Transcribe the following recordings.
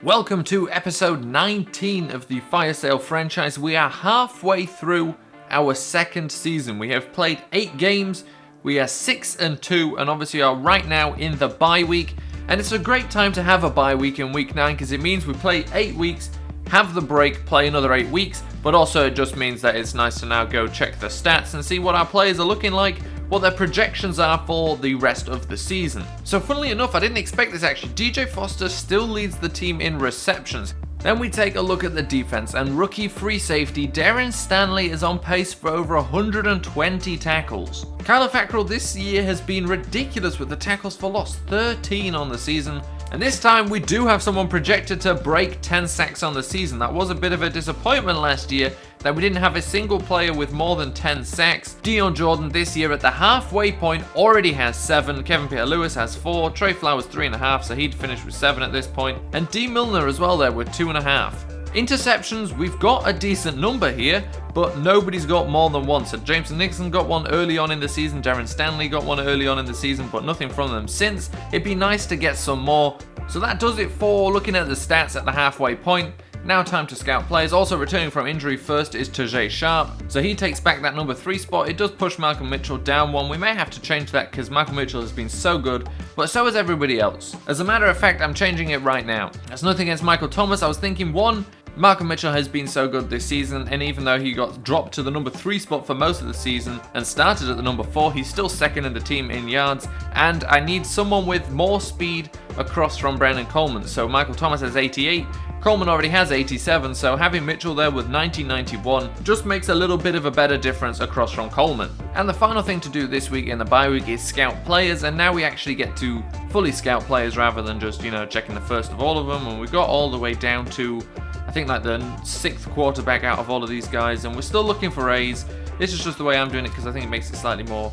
Welcome to episode 19 of the Fire Sale franchise. We are halfway through our second season. We have played 8 games, we are 6-2, and obviously are right now in the bye week. And it's a great time to have a bye week in week 9 because it means we play 8 weeks, have the break, play another 8 weeks, but also it just means that it's nice to now go check the stats and see what our players are looking like, what their projections are for the rest of the season. So funnily enough, I didn't expect this actually. DJ Foster still leads the team in receptions. Then we take a look at the defense, and rookie free safety Darren Stanley is on pace for over 120 tackles. Kyler Fackrell this year has been ridiculous with the tackles for loss, 13 on the season. And this time we do have someone projected to break 10 sacks on the season. That was a bit of a disappointment last year that we didn't have a single player with more than 10 sacks. Dion Jordan this year at the halfway point already has 7. Kevin Pierre-Louis has 4. Trey Flowers 3.5, so he'd finish with 7 at this point. And D. Milner as well there with 2.5. Interceptions, we've got a decent number here, but nobody's got more than one. So Jameson Nixon got one early on in the season, Darren Stanley got one early on in the season, but nothing from them since. It'd be nice to get some more. So that does it for looking at the stats at the halfway point. Now time to scout players. Also returning from injury first is Tajay Sharp. So he takes back that number 3 spot. It does push Malcolm Mitchell down 1. We may have to change that because Malcolm Mitchell has been so good, but so has everybody else. As a matter of fact, I'm changing it right now. That's nothing against Michael Thomas. I was thinking, 1, Malcolm Mitchell has been so good this season, and even though he got dropped to the number 3 spot for most of the season and started at the number 4, he's still second in the team in yards, and I need someone with more speed across from Brandon Coleman. So Michael Thomas has 88, Coleman already has 87, so having Mitchell there with 90-91 just makes a little bit of a better difference across from Coleman. And the final thing to do this week in the bye week is scout players, and now we actually get to fully scout players rather than just, checking the first of all of them, and we got all the way down to I think like the 6th quarterback out of all of these guys, and we're still looking for A's. This is just the way I'm doing it because I think it makes it slightly more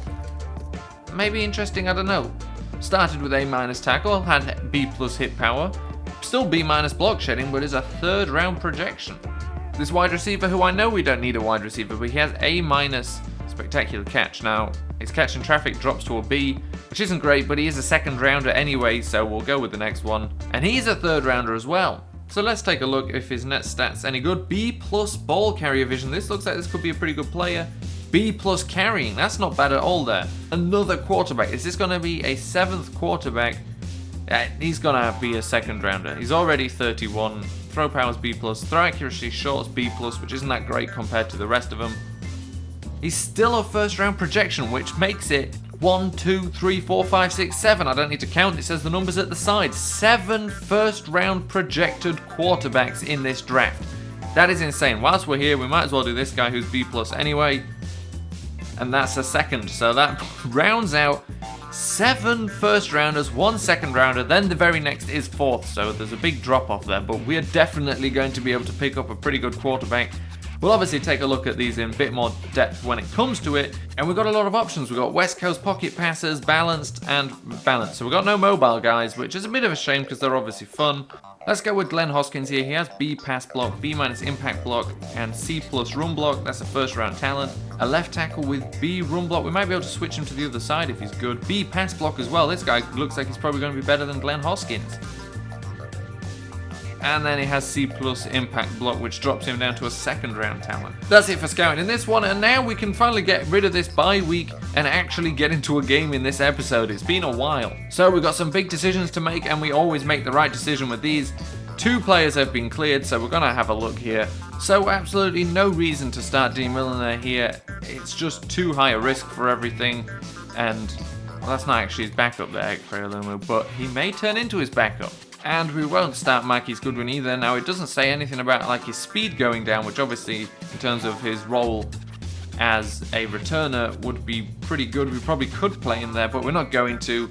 maybe interesting, I don't know. Started with A- tackle, had B+ hit power, still B- block shedding, but is a 3rd round projection. This wide receiver, who I know we don't need a wide receiver, but he has A- spectacular catch. Now his catch in traffic drops to a B, which isn't great, but he is a 2nd rounder anyway, so we'll go with the next one. And he's a 3rd rounder as well. So let's take a look if his net stats any good. B+ ball carrier vision. This looks like this could be a pretty good player. B+ carrying. That's not bad at all there. Another quarterback. Is this going to be a 7th quarterback? He's going to be a 2nd rounder. He's already 31. Throw power's B+. Throw accuracy short's B+, which isn't that great compared to the rest of them. He's still a 1st round projection, which makes it 1, 2, 3, 4, 5, 6, 7. I don't need to count, it says the numbers at the side. 7 1st round projected quarterbacks in this draft. That is insane. Whilst we're here, we might as well do this guy who's B+ anyway. And that's a 2nd. So that rounds out 7 1st rounders, 1 2nd rounder, then the very next is 4th. So there's a big drop off there, but we are definitely going to be able to pick up a pretty good quarterback. We'll obviously take a look at these in a bit more depth when it comes to it, and we've got a lot of options. We've got West Coast pocket passers, balanced, and balanced. So we've got no mobile guys, which is a bit of a shame because they're obviously fun. Let's go with Glenn Hoskins here. He has B pass block, B- impact block, and C+ run block. That's a 1st round talent. A left tackle with B run block. We might be able to switch him to the other side if he's good. B pass block as well. This guy looks like he's probably going to be better than Glenn Hoskins. And then he has C+ impact block, which drops him down to a 2nd round talent. That's it for scouting in this one, and now we can finally get rid of this bye week and actually get into a game in this episode. It's been a while. So we've got some big decisions to make, and we always make the right decision with these. 2 players have been cleared, so we're going to have a look here. So absolutely no reason to start D. Milner here. It's just too high a risk for everything, and well, that's not actually his backup there, but he may turn into his backup. And we won't start Marquise Goodwin either. Now, it doesn't say anything about like his speed going down, which obviously, in terms of his role as a returner, would be pretty good. We probably could play him there, but we're not going to.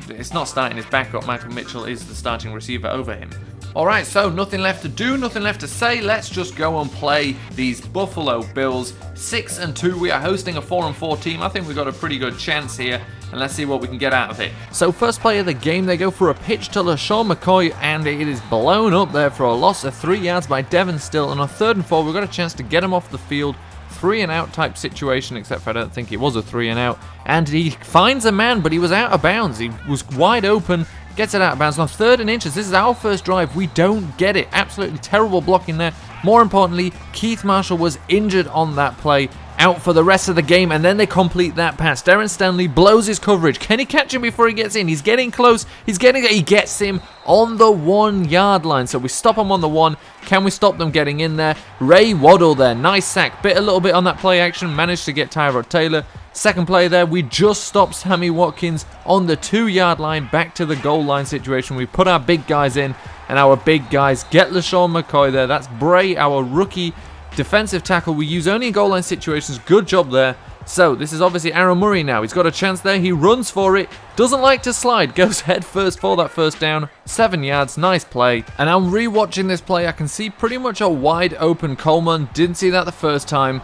It's not starting his backup. Michael Mitchell is the starting receiver over him. Alright, so nothing left to do, nothing left to say. Let's just go and play these Buffalo Bills. 6-2, we are hosting a 4-4 team. I think we've got a pretty good chance here, and let's see what we can get out of it. So first play of the game, they go for a pitch to LaShawn McCoy, and it is blown up there for a loss of 3 yards by Devon Still. And on 3rd and 4, we've got a chance to get him off the field. 3-and-out type situation, except for I don't think it was a 3-and-out. And he finds a man, but he was out of bounds. He was wide open, Gets it out of bounds on 3rd and inches. This is our first drive. We don't get it. Absolutely terrible blocking there. More importantly, Keith Marshall was injured on that play, out for the rest of the game, and then they complete that pass. Darren Stanley blows his coverage. Can he catch him before he gets in? He's getting close. He gets him on the 1 yard line. So we stop him on the 1. Can we stop them getting in there? Ray Waddle there. Nice sack. Bit a little bit on that play action. Managed to get Tyrod Taylor. Second play there, we just stopped Sammy Watkins on the 2 yard line, back to the goal line situation. We put our big guys in, and our big guys get LaShawn McCoy there. That's Bray, our rookie defensive tackle. We use only in goal line situations. Good job there. So this is obviously Aaron Murray now. He's got a chance there. He runs for it. Doesn't like to slide. Goes head first for that first down. 7 yards. Nice play. And I'm rewatching this play. I can see pretty much a wide open Coleman. Didn't see that the first time.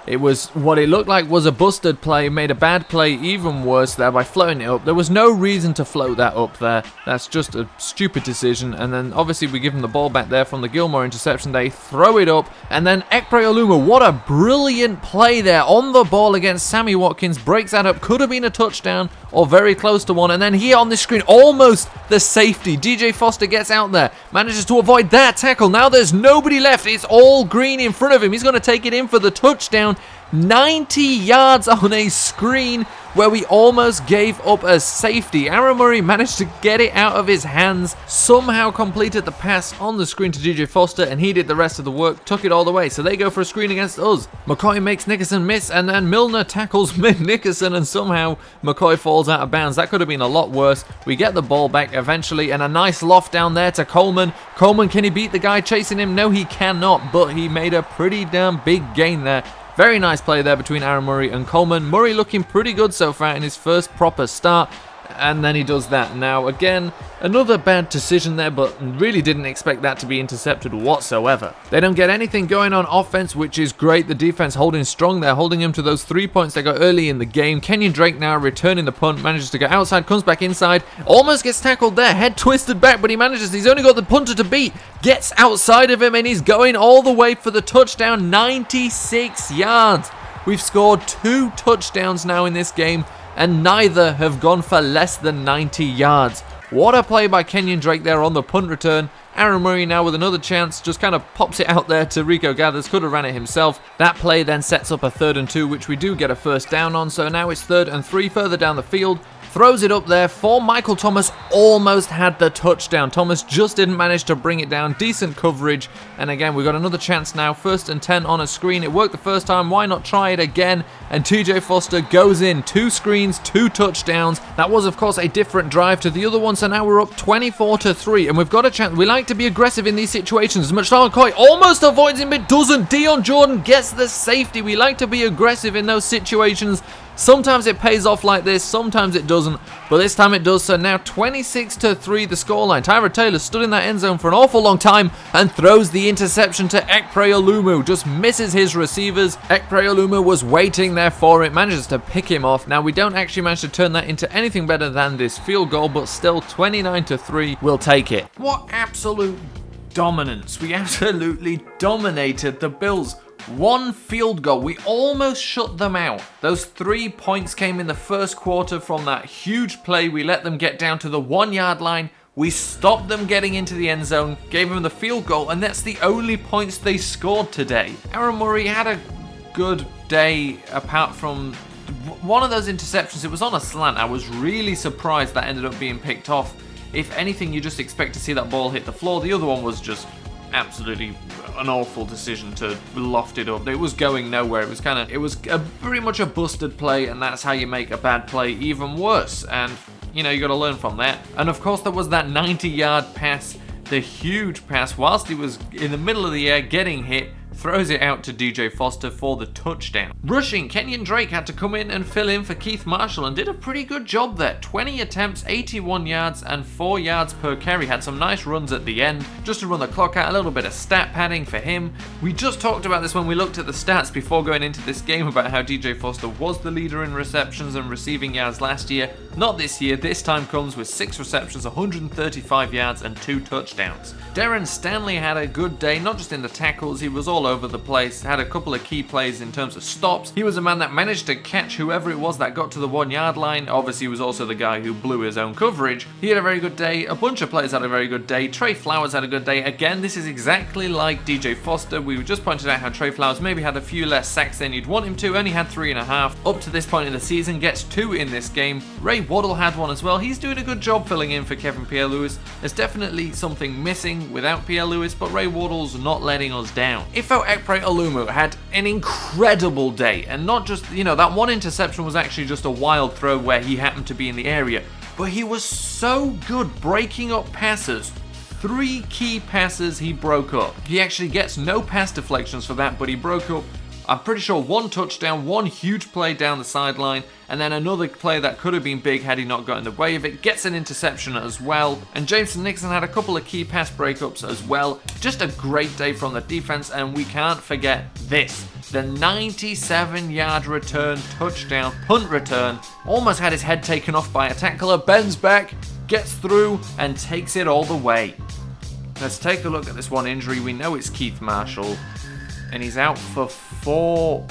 It was what it looked like was a busted play, made a bad play even worse there by floating it up. There was no reason to float that up there. That's just a stupid decision. And then obviously we give him the ball back there from the Gilmore interception. They throw it up, and then Ekpre Olumu, what a brilliant play there on the ball against Sammy Watkins. Breaks that up, could have been a touchdown or very close to one. And then here on this screen, almost the safety. DJ Foster gets out there, manages to avoid that tackle. Now there's nobody left. It's all green in front of him. He's going to take it in for the touchdown. 90 yards on a screen where we almost gave up a safety. Aaron Murray managed to get it out of his hands, somehow completed the pass on the screen to DJ Foster, and he did the rest of the work, took it all the way. So they go for a screen against us. McCoy makes Nickerson miss, and then Milner tackles Nickerson, and somehow McCoy falls out of bounds. That could have been a lot worse. We get the ball back eventually, and a nice loft down there to Coleman. Coleman, can he beat the guy chasing him? No, he cannot, but he made a pretty damn big gain there. Very nice play there between Aaron Murray and Coleman. Murray looking pretty good so far in his first proper start. And then he does that. Now, again, another bad decision there, but really didn't expect that to be intercepted whatsoever. They don't get anything going on offense, which is great. The defense holding strong there, holding him to those 3 points they got early in the game. Kenyon Drake now returning the punt, manages to go outside, comes back inside, almost gets tackled there, head twisted back, but he manages. He's only got the punter to beat, gets outside of him, and he's going all the way for the touchdown. 96 yards. We've scored 2 touchdowns now in this game, and neither have gone for less than 90 yards. What a play by Kenyon Drake there on the punt return. Aaron Murray now with another chance, just kind of pops it out there to Rico Gathers, could have ran it himself. That play then sets up a 3rd and 2, which we do get a first down on, so now it's 3rd and 3 further down the field. Throws it up there for Michael Thomas, almost had the touchdown. Thomas just didn't manage to bring it down. Decent coverage, and again we've got another chance now. 1st and 10 on a screen. It worked the first time, why not try it again? And TJ Foster goes in. 2 screens, 2 touchdowns. That was of course a different drive to the other one, so now we're up 24-3, and we've got a chance. We like to be aggressive in these situations. LaShawn McCoy almost avoids him, but doesn't. Dion Jordan gets the safety. We like to be aggressive in those situations. Sometimes it pays off like this, sometimes it doesn't, but this time it does. So now 26-3 the scoreline. Tyrod Taylor stood in that end zone for an awful long time and throws the interception to Ekpre Olumu. Just misses his receivers. Ekpre Olumu was waiting there for it, manages to pick him off. Now we don't actually manage to turn that into anything better than this field goal, but still 29-3, we'll take it. What absolute dominance. We absolutely dominated the Bills. 1 field goal. We almost shut them out. Those 3 points came in the first quarter from that huge play. We let them get down to the 1 yard line. We stopped them getting into the end zone, gave them the field goal, and that's the only points they scored today. Aaron Murray had a good day apart from one of those interceptions. It was on a slant. I was really surprised that ended up being picked off. If anything, you just expect to see that ball hit the floor. The other one was just absolutely an awful decision to loft it up. It was going nowhere. It was pretty much a busted play, and that's how you make a bad play even worse. And you know, you got to learn from that. And of course there was that 90-yard pass, the huge pass, whilst he was in the middle of the air getting hit, throws it out to DJ Foster for the touchdown. Rushing, Kenyon Drake had to come in and fill in for Keith Marshall and did a pretty good job there. 20 attempts, 81 yards, and 4 yards per carry. Had some nice runs at the end, just to run the clock out, a little bit of stat padding for him. We just talked about this when we looked at the stats before going into this game about how DJ Foster was the leader in receptions and receiving yards last year. Not this year. This time comes with 6 receptions, 135 yards, and 2 touchdowns. Darren Stanley had a good day, not just in the tackles, he was all all over the place, had a couple of key plays in terms of stops. He was a man that managed to catch whoever it was that got to the 1 yard line. Obviously, he was also the guy who blew his own coverage. He had a very good day. A bunch of players had a very good day. Trey Flowers had a good day. Again, this is exactly like DJ Foster. We just pointed out how Trey Flowers maybe had a few less sacks than you'd want him to. Only had 3.5. Up to this point in the season, gets 2 in this game. Ray Waddle had 1 as well. He's doing a good job filling in for Kevin Pierre-Louis. There's definitely something missing without Pierre-Louis, but Ray Waddle's not letting us down. Ifo Ekpre-Olumu had an incredible day, and not just, that 1 interception was actually just a wild throw where he happened to be in the area, but he was so good breaking up passes. 3 key passes he broke up. He actually gets no pass deflections for that, but he broke up, I'm pretty sure, 1 touchdown, 1 huge play down the sideline, and then another play that could have been big had he not got in the way of it. Gets an interception as well. And Jameson Nixon had a couple of key pass breakups as well. Just a great day from the defense, and we can't forget this. The 97-yard return touchdown, punt return. Almost had his head taken off by a tackler. Bends back, gets through, and takes it all the way. Let's take a look at this one injury. We know it's Keith Marshall, and he's out for 4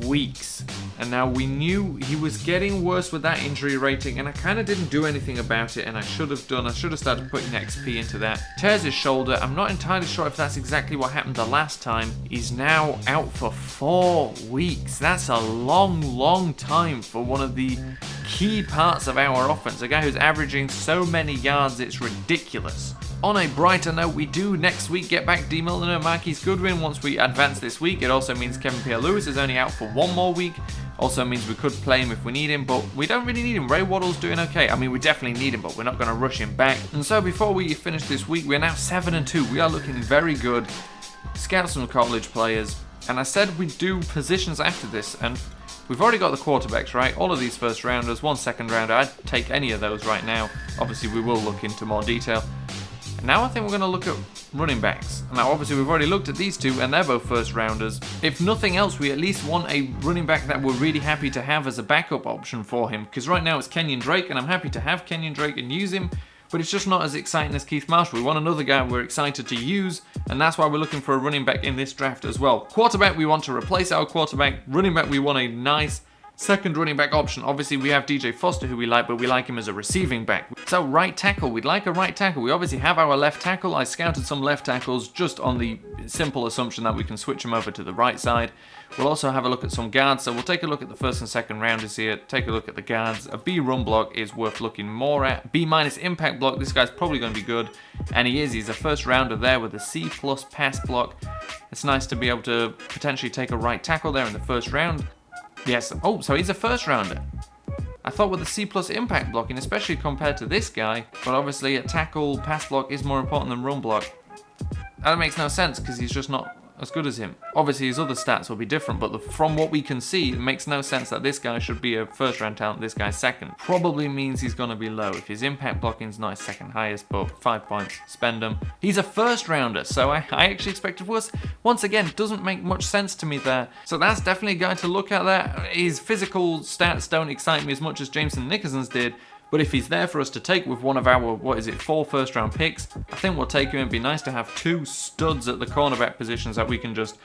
weeks. And now we knew he was getting worse with that injury rating, and I kind of didn't do anything about it, and I should have done. I should have started putting XP into that. Tears his shoulder. I'm not entirely sure if that's exactly what happened the last time. He's now out for 4 weeks. That's a long time for one of the key parts of our offense. A guy who's averaging so many yards, it's ridiculous. On a brighter note, we do next week get back D. Milner and Marquise Goodwin once we advance this week. It also means Kevin Pierre-Louis is only out for 1 more week. Also means we could play him if we need him, but we don't really need him. Ray Waddle's doing okay. I mean, we definitely need him, but we're not going to rush him back. And so before we finish this week, we're now 7-2. We are looking very good. Scout some college players. And I said we'd do positions after this, and we've already got the quarterbacks, right? All of these first rounders, 1 second rounder. I'd take any of those right now. Obviously, we will look into more detail. Now I think we're going to look at running backs. Now obviously we've already looked at these 2 and they're both first rounders. If nothing else, we at least want a running back that we're really happy to have as a backup option for him. Because right now it's Kenyon Drake, and I'm happy to have Kenyon Drake and use him, but it's just not as exciting as Keith Marshall. We want another guy we're excited to use, and that's why we're looking for a running back in this draft as well. Quarterback, we want to replace our quarterback. Running back, we want a nice second running back option. Obviously, we have DJ Foster, who we like, but we like him as a receiving back. So right tackle, we'd like a right tackle. We obviously have our left tackle. I scouted some left tackles just on the simple assumption that we can switch them over to the right side. We'll also have a look at some guards. So we'll take a look at the first and second rounders here. Take a look at the guards. A B run block is worth looking more at. B- impact block. This guy's probably going to be good. And he is. He's a first rounder there with a C+ pass block. It's nice to be able to potentially take a right tackle there in the first round. Yes. Oh, so he's a first rounder. I thought with the C+ impact blocking, especially compared to this guy, but obviously a tackle pass block is more important than run block. That makes no sense because he's just not as good as him. Obviously his other stats will be different, but from what we can see, it makes no sense that this guy should be a first round talent, this guy's second. Probably means he's going to be low. If his impact blocking's not his second highest, but 5 points, spend him. He's a first rounder, so I actually expected worse. Once again, doesn't make much sense to me there. So that's definitely a guy to look at there. His physical stats don't excite me as much as Jameson Nickerson's did, but if he's there for us to take with one of our, 4 first round picks, I think we'll take him. It'd be nice to have 2 studs at the cornerback positions that we can just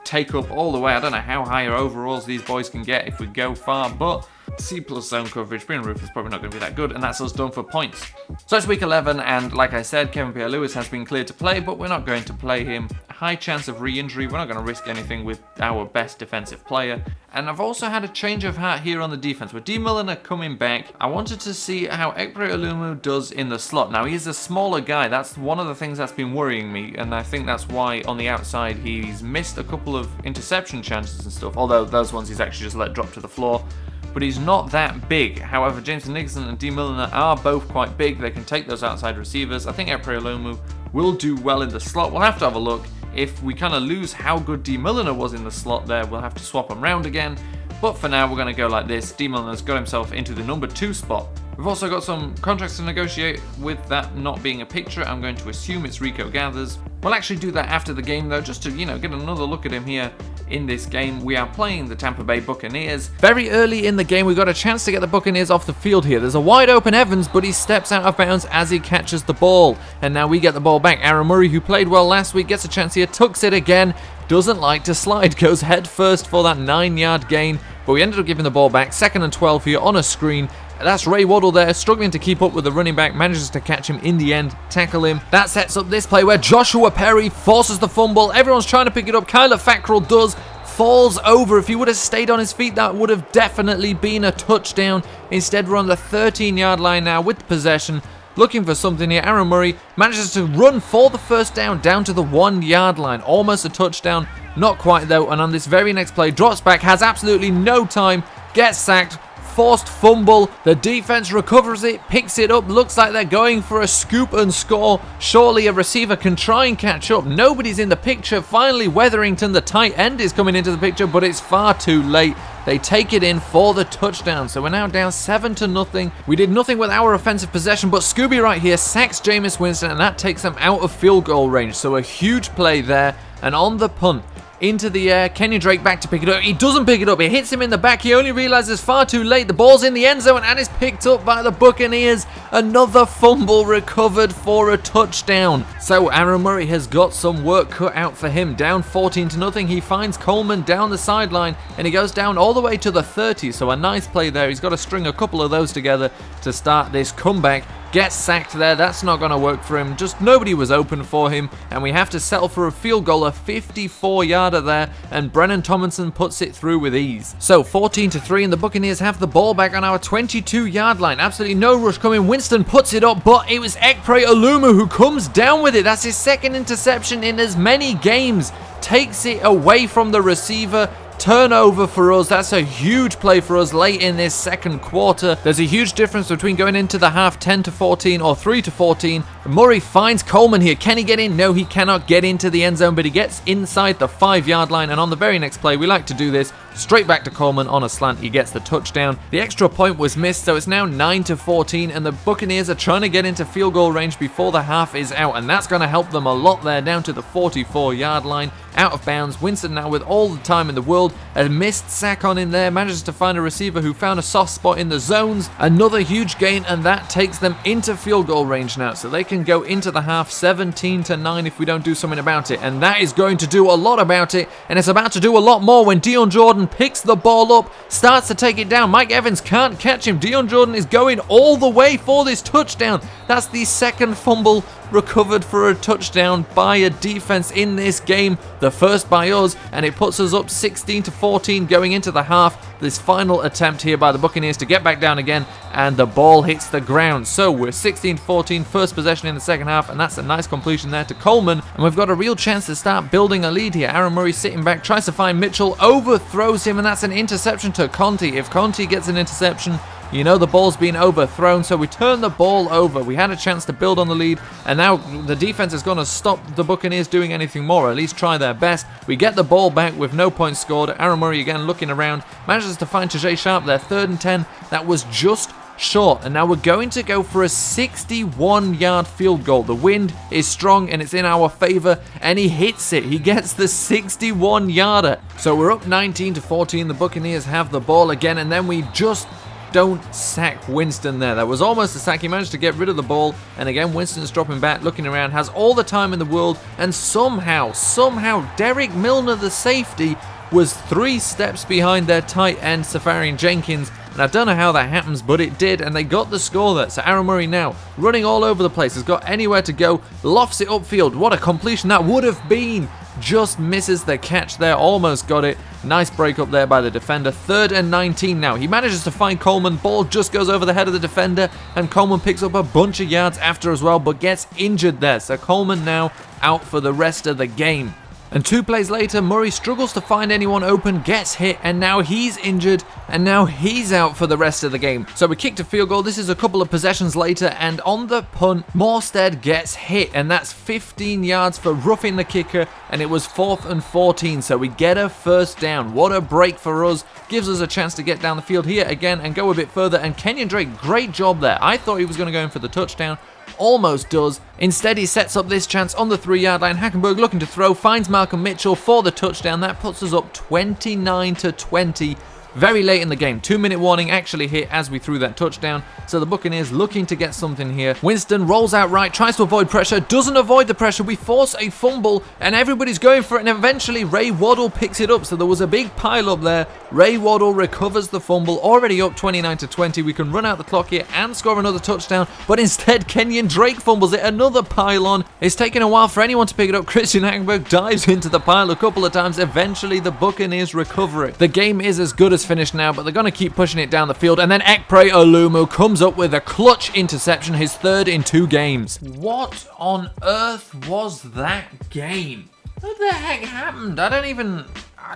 take up all the way. I don't know how higher overalls these boys can get if we go far, but C+ zone coverage, Brian Roof is probably not going to be that good, and that's us done for points. So it's week 11, and like I said, Kevin Pierre-Louis has been cleared to play, but we're not going to play him. High chance of re-injury. We're not going to risk anything with our best defensive player. And I've also had a change of heart here on the defense. With D. Milner coming back, I wanted to see how Ekpre-Olumu does in the slot. Now, he's a smaller guy. That's one of the things that's been worrying me, and I think that's why on the outside he's missed a couple of interception chances and stuff, although those ones he's actually just let drop to the floor. But he's not that big. However, Jameson Nickerson and D. Milner are both quite big. They can take those outside receivers. I think Ekpre-Olumu will do well in the slot. We'll have to have a look. If we kind of lose how good D. Milner was in the slot there, we'll have to swap him around again. But for now, we're going to go like this. D. Milner's got himself into the number 2 spot. We've also got some contracts to negotiate. With that not being a picture, I'm going to assume it's Rico Gathers. We'll actually do that after the game though, just to, get another look at him here in this game. We are playing the Tampa Bay Buccaneers. Very early in the game, we got a chance to get the Buccaneers off the field here. There's a wide open Evans, but he steps out of bounds as he catches the ball. And now we get the ball back. Aaron Murray, who played well last week, gets a chance here, tucks it again, doesn't like to slide, goes head first for that 9-yard gain, but we ended up giving the ball back. 2nd and 12 here on a screen. That's Ray Waddle there, struggling to keep up with the running back, manages to catch him in the end, tackle him. That sets up this play where Joshua Perry forces the fumble. Everyone's trying to pick it up. Kyler Fackrell does, falls over. If he would have stayed on his feet, that would have definitely been a touchdown. Instead, we're on the 13-yard line now with possession. Looking for something here. Aaron Murray manages to run for the first down to the 1-yard line. Almost a touchdown. Not quite though. And on this very next play, drops back, has absolutely no time, gets sacked. Forced fumble, the defense recovers it, picks it up, looks like they're going for a scoop and score. Surely a receiver can try and catch up. Nobody's in the picture. Finally, Weatherington, the tight end, is coming into the picture, but it's far too late. They take it in for the touchdown. So we're now down 7-0. We did nothing with our offensive possession, but Scooby right here sacks Jameis Winston, and that takes them out of field goal range. So a huge play there, and on the punt, into the air, Kenyon Drake back to pick it up. He doesn't pick it up. It hits him in the back. He only realizes far too late. The ball's in the end zone and is picked up by the Buccaneers. Another fumble recovered for a touchdown. So Aaron Murray has got some work cut out for him. Down 14-0. He finds Coleman down the sideline and he goes down all the way to the 30. So a nice play there. He's got to string a couple of those together to start this comeback. Gets sacked there. That's not going to work for him. Just nobody was open for him. And we have to settle for a field goal, a 54-yarder there. And Brennan Tomlinson puts it through with ease. So 14-3 and the Buccaneers have the ball back on our 22-yard line. Absolutely no rush coming. Winston puts it up, but it was Ekpre Olumu who comes down with it. That's his 2nd interception in as many games. Takes it away from the receiver. Turnover for us. That's a huge play for us late in this 2nd quarter. There's a huge difference between going into the half 10-14 or 3-14. Murray finds Coleman here. Can he get in? No, he cannot get into the end zone, but he gets inside the 5-yard line. And on the very next play, we like to do this. Straight back to Coleman on a slant. He gets the touchdown. The extra point was missed, so it's now 9-14, and the Buccaneers are trying to get into field goal range before the half is out, and that's going to help them a lot there, down to the 44-yard line. Out of bounds. Winston now with all the time in the world. A missed sack on in there. Manages to find a receiver who found a soft spot in the zones. Another huge gain, and that takes them into field goal range now, so they can go into the half 17-9 if we don't do something about it, and that is going to do a lot about it, and it's about to do a lot more when Dion Jordan picks the ball up, starts to take it down. Mike Evans can't catch him. Dion Jordan is going all the way for this touchdown. That's the 2nd fumble recovered for a touchdown by a defense in this game, the first by us, and it puts us up 16-14 going into the half. This final attempt here by the Buccaneers to get back down again, and the ball hits the ground. So we're 16-14, first possession in the 2nd half, and that's a nice completion there to Coleman, and we've got a real chance to start building a lead here. Aaron Murray sitting back, tries to find Mitchell, overthrows him, and that's an interception to Conti. If Conti gets an interception, you know the ball's been overthrown, so we turn the ball over. We had a chance to build on the lead, and now the defense is going to stop the Buccaneers doing anything more, or at least try their best. We get the ball back with no points scored. Aaron Murray again looking around, manages to find Tajay Sharp there. 3rd and 10. That was just short, and now we're going to go for a 61-yard field goal. The wind is strong and it's in our favor, and he hits it. He gets the 61-yarder. So we're up 19-14. The Buccaneers have the ball again, and then we just don't sack Winston there. That was almost a sack. He managed to get rid of the ball, and again Winston's dropping back, looking around, has all the time in the world, and somehow Derek Milner, the safety, was 3 steps behind their tight end Safarian Jenkins, and I don't know how that happens, but it did, and they got the score there. So Aaron Murray now running all over the place, has got anywhere to go, lofts it upfield. What a completion that would have been. Just misses the catch there, almost got it. Nice break up there by the defender. 3rd and 19 now. He manages to find Coleman. Ball just goes over the head of the defender, and Coleman picks up a bunch of yards after as well, but gets injured there. So Coleman now out for the rest of the game. And 2 plays later, Murray struggles to find anyone open, gets hit, and now he's injured, and now he's out for the rest of the game. So we kicked a field goal. This is a couple of possessions later, and on the punt, Morstead gets hit, and that's 15 yards for roughing the kicker, and it was 4th and 14, so we get a first down. What a break for us. Gives us a chance to get down the field here again and go a bit further, and Kenyon Drake, great job there. I thought he was going to go in for the touchdown. Almost does. Instead, he sets up this chance on the 3-yard line. Hackenberg looking to throw, finds Malcolm Mitchell for the touchdown. That puts us up 29-20. very late in the game. 2-minute warning actually hit as we threw that touchdown. So the Buccaneers looking to get something here. Winston rolls out right, tries to avoid pressure, doesn't avoid the pressure. We force a fumble and everybody's going for it, and eventually Ray Waddle picks it up. So there was a big pile up there. Ray Waddle recovers the fumble, already up 29-20. We can run out the clock here and score another touchdown, but instead Kenyon Drake fumbles it, another pile on. It's taken a while for anyone to pick it up. Christian Hackenberg dives into the pile a couple of times. Eventually the Buccaneers recover it. The game is as good as finished now, but they're going to keep pushing it down the field, and then Ekpre Olumu comes up with a clutch interception, his third in 2 games. What on earth was that game? What the heck happened?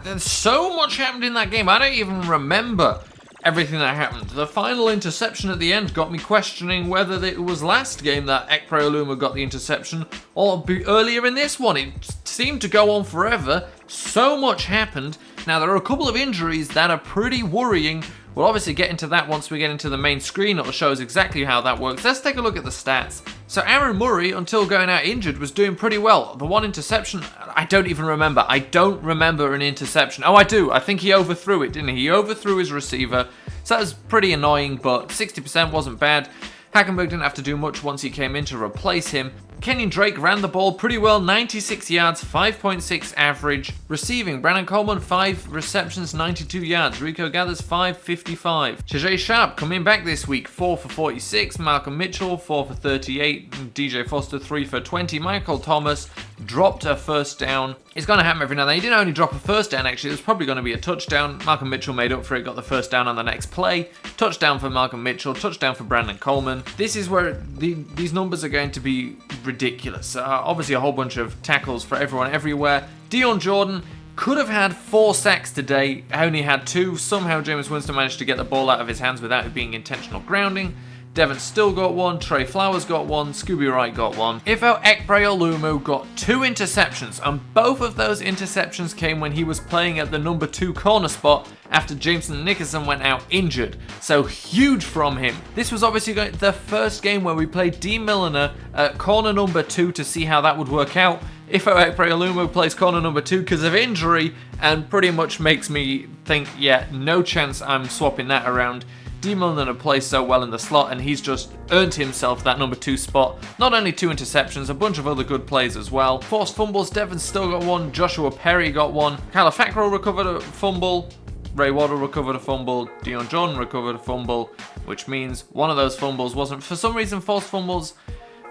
There's so much happened in that game. I don't even remember everything that happened. The final interception at the end got me questioning whether it was last game that Ekpre Olumu got the interception or earlier in this one. It seemed to go on forever. So much happened. Now, there are a couple of injuries that are pretty worrying. We'll obviously get into that once we get into the main screen. It'll show us exactly how that works. Let's take a look at the stats. So Aaron Murray, until going out injured, was doing pretty well. The one interception, I don't even remember. I don't remember an interception. Oh, I do. I think he overthrew it, didn't he? He overthrew his receiver. So that was pretty annoying, but 60% wasn't bad. Hackenberg didn't have to do much once he came in to replace him. Kenyon Drake ran the ball pretty well, 96 yards, 5.6 average. Receiving, Brandon Coleman, 5 receptions, 92 yards. Rico Gathers, 5.55. Tajay Sharp coming back this week, 4 for 46. Malcolm Mitchell, 4 for 38. DJ Foster, 3 for 20. Michael Thomas dropped a first down. It's going to happen every now and then. He didn't only drop a first down, actually. It was probably going to be a touchdown. Malcolm Mitchell made up for it, got the first down on the next play. Touchdown for Malcolm Mitchell, touchdown for Brandon Coleman. This is where these numbers are going to be ridiculous. Obviously a whole bunch of tackles for everyone everywhere. Dion Jordan could have had 4 sacks today, only had 2. Somehow Jameis Winston managed to get the ball out of his hands without it being intentional grounding. Devin Still got 1, Trey Flowers got 1, Scooby Wright got 1. Ifo Ekpre Olumu got 2 interceptions, and both of those interceptions came when he was playing at the number 2 corner spot after Jameson Nickerson went out injured. So huge from him. This was obviously the first game where we played D. Milliner at corner number 2 to see how that would work out. Ifo Ekpre Olumu plays corner number 2 because of injury, and pretty much makes me think, yeah, no chance I'm swapping that around. D. Milliner plays so well in the slot, and he's just earned himself that number 2 spot. Not only 2 interceptions, a bunch of other good plays as well. Forced fumbles, Devin Still got 1, Joshua Perry got 1, Calafacro recovered a fumble, Ray Waddle recovered a fumble, Dion Jordan recovered a fumble, which means one of those fumbles wasn't. For some reason, forced fumbles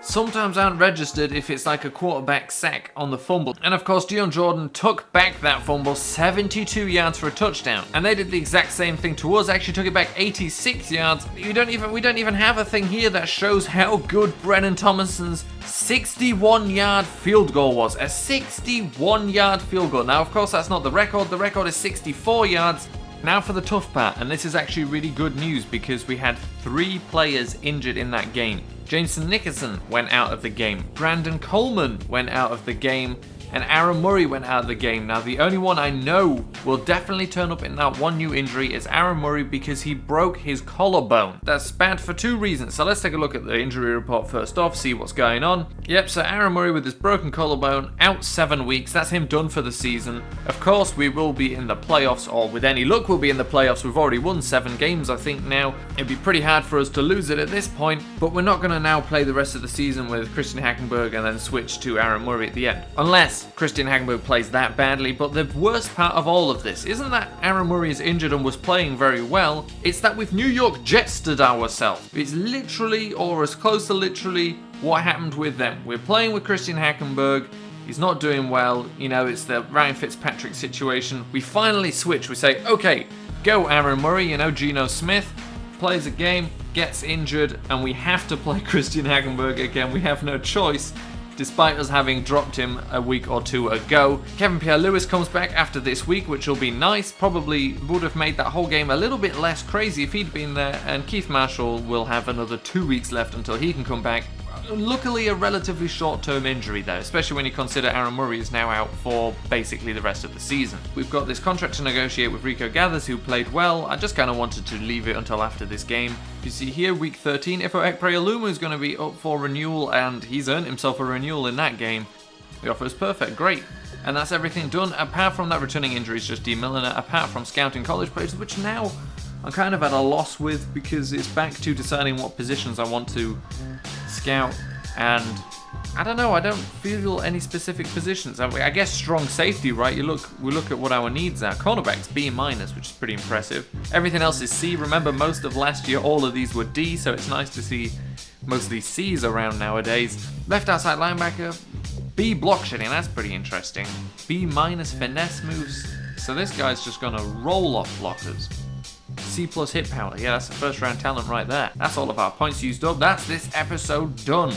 sometimes aren't registered if it's like a quarterback sack on the fumble. And of course, Dion Jordan took back that fumble, 72 yards for a touchdown. And they did the exact same thing to us, actually took it back 86 yards. We don't even have a thing here that shows how good Brennan Thomason's 61-yard field goal was. A 61-yard field goal. Now, of course, that's not the record. The record is 64 yards. Now for the tough part, and this is actually really good news because we had 3 players injured in that game. Jameson Nickerson went out of the game, Brandon Coleman went out of the game, and Aaron Murray went out of the game. Now, the only one I know will definitely turn up in that one new injury is Aaron Murray because he broke his collarbone. That's bad for 2 reasons. So let's take a look at the injury report first off, see what's going on. Yep, so Aaron Murray with his broken collarbone, out 7 weeks. That's him done for the season. Of course, we will be in the playoffs, or with any luck, we'll be in the playoffs. We've already won 7 games, I think, now. It'd be pretty hard for us to lose it at this point, but we're not going to now play the rest of the season with Christian Hackenberg and then switch to Aaron Murray at the end. Unless Christian Hackenberg plays that badly, but the worst part of all of this isn't that Aaron Murray is injured and was playing very well, it's that we've New York Jetsted ourselves. It's literally, or as close to literally, what happened with them. We're playing with Christian Hackenberg, he's not doing well, you know, it's the Ryan Fitzpatrick situation. We finally switch, we say, okay, go Aaron Murray, you know, Geno Smith plays a game, gets injured, and we have to play Christian Hackenberg again. We have no choice, despite us having dropped him a week or 2 ago. Kevin Pierre-Louis comes back after this week, which will be nice. Probably would have made that whole game a little bit less crazy if he'd been there, and Keith Marshall will have another 2 weeks left until he can come back. Luckily, a relatively short-term injury though, especially when you consider Aaron Murray is now out for basically the rest of the season. We've got this contract to negotiate with Rico Gathers, who played well. I just kind of wanted to leave it until after this game. You see here, week 13, Ifo Ekpre Olumu is going to be up for renewal, and he's earned himself a renewal in that game. The offer is perfect, great. And that's everything done, apart from that returning injuries, just D. Milliner, apart from scouting college players, which now I'm kind of at a loss with, because it's back to deciding what positions I want to scout, and I don't know, I don't feel any specific positions. I guess strong safety, right? We look at what our needs are. Cornerbacks, B-, which is pretty impressive. Everything else is C. Remember, most of last year, all of these were D, so it's nice to see most of these C's around nowadays. Left outside linebacker, B, block shedding, that's pretty interesting. B- finesse moves, so this guy's just gonna roll off blockers. C+ hit power, yeah, that's the first round talent right there. That's all of our points used up. That's this episode done.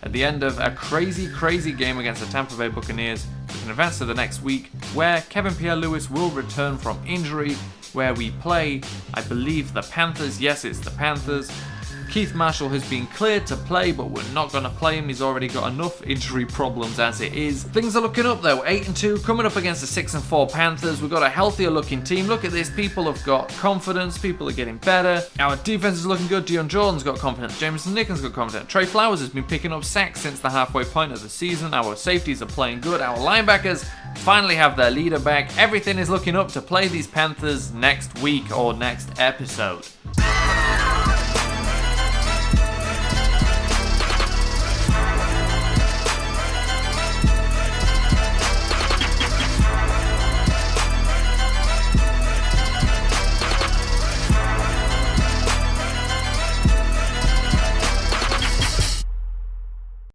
At the end of a crazy, crazy game against the Tampa Bay Buccaneers, we can advance to the next week, where Kevin Pierre-Louis will return from injury, where we play, I believe, the Panthers. Yes, it's the Panthers. Keith Marshall has been cleared to play, but we're not going to play him. He's already got enough injury problems as it is. Things are looking up though. 8-2, coming up against the 6-4 Panthers. We've got a healthier looking team. Look at this. People have got confidence. People are getting better. Our defense is looking good. Deion Jordan's got confidence. Jameson Nickens got confidence. Trey Flowers has been picking up sacks since the halfway point of the season. Our safeties are playing good. Our linebackers finally have their leader back. Everything is looking up to play these Panthers next week or next episode.